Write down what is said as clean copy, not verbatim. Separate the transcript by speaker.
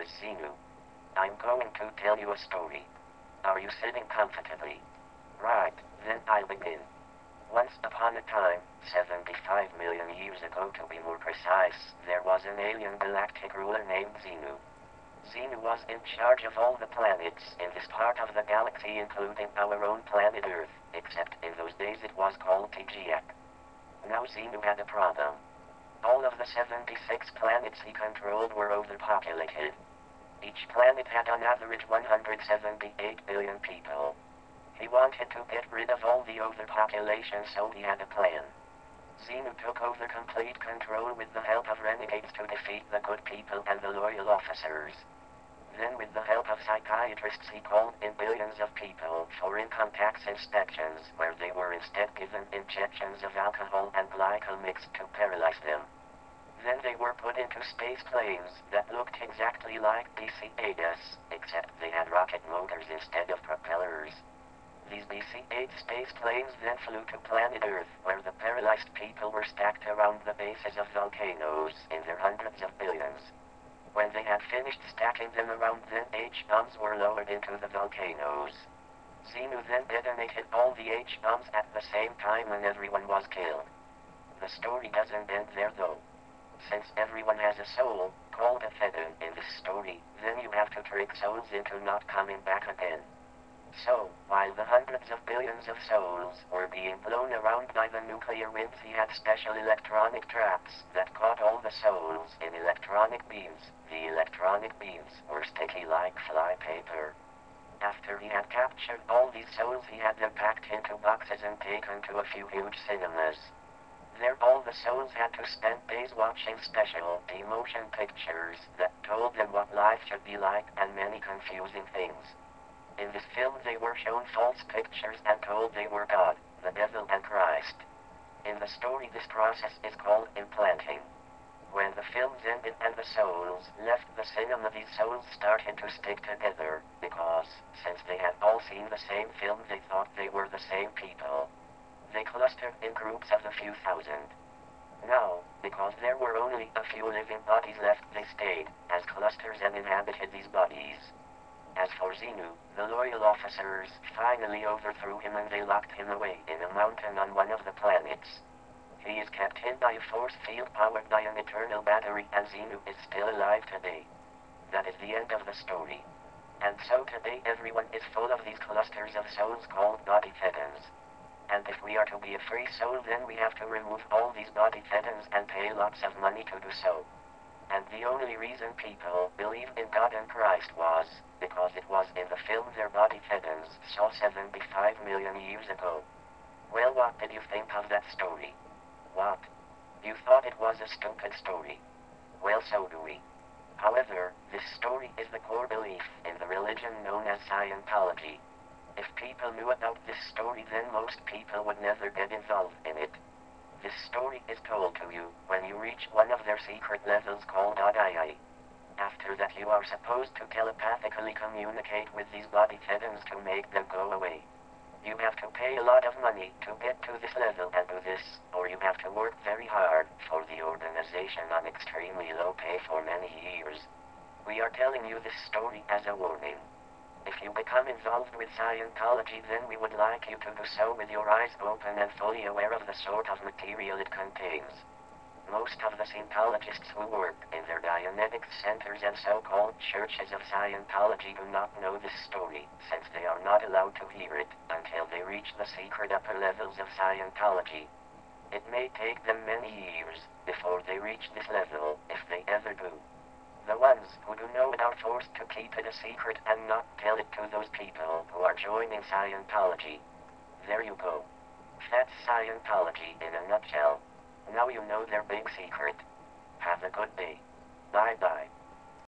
Speaker 1: is Xenu. I'm going to tell you a story. Are you sitting comfortably? Right, then I'll begin. Once upon a time, 75 million years ago to be more precise, there was an alien galactic ruler named Xenu. Xenu was in charge of all the planets in this part of the galaxy, including our own planet Earth, except in those days it was called TGX. Now Xenu had a problem. All of the 76 planets he controlled were overpopulated. Each planet had on average 178 billion people. He wanted to get rid of all the overpopulation, so he had a plan. Xenu took over complete control with the help of renegades to defeat the good people and the loyal officers. Then with the help of psychiatrists he called in billions of people for income tax inspections, where they were instead given injections of alcohol and glycol mixed to paralyze them. Then they were put into space planes that looked exactly like DC-8s, except they had rocket motors instead of propellers. These DC-8 space planes then flew to planet Earth, where the paralyzed people were stacked around the bases of volcanoes in their hundreds of billions. When they had finished stacking them around, then H-bombs were lowered into the volcanoes. Xenu then detonated all the H-bombs at the same time and everyone was killed. The story doesn't end there though. Since everyone has a soul, called a Thetan in this story, then you have to trick souls into not coming back again. So, while the hundreds of billions of souls were being blown around by the nuclear winds, he had special electronic traps that caught all the souls in electronic beams. The electronic beams were sticky like fly paper. After he had captured all these souls, he had them packed into boxes and taken to a few huge cinemas. There all the souls had to spend days watching special motion pictures that told them what life should be like and many confusing things. In this film they were shown false pictures and told they were God, the devil and Christ. In the story this process is called implanting. When the films ended and the souls left the cinema, these souls started to stick together, because, since they had all seen the same film, they thought they were the same people. They clustered in groups of a few thousand. Now, because there were only a few living bodies left, they stayed as clusters and inhabited these bodies. As for Xenu, the loyal officers finally overthrew him and they locked him away in a mountain on one of the planets. He is kept in by a force field powered by an eternal battery, and Xenu is still alive today. That is the end of the story. And so today everyone is full of these clusters of souls called body Thetans. And if we are to be a free soul, then we have to remove all these body Thetans and pay lots of money to do so. And the only reason people believed in God and Christ was because it was in the film their body Thetans saw 75 million years ago. Well, what did you think of that story? What? You thought it was a stupid story? Well, so do we. However, this story is the core belief in the religion known as Scientology. If people knew about this story, then most people would never get involved in it. This story is told to you when you reach one of their secret levels called II. After that you are supposed to telepathically communicate with these body Thetans to make them go away. You have to pay a lot of money to get to this level and do this, or you have to work very hard for the organization on extremely low pay for many years. We are telling you this story as a warning. If you become involved with Scientology, then we would like you to do so with your eyes open and fully aware of the sort of material it contains. Most of the Scientologists who work in their Dianetics centers and so-called churches of Scientology do not know this story, since they are not allowed to hear it until they reach the secret upper levels of Scientology. It may take them many years before they reach this level, if they ever do. The ones who do know it are forced to keep it a secret and not tell it to those people who are joining Scientology. There you go. That's Scientology in a nutshell. Now you know their big secret. Have a good day. Bye-bye.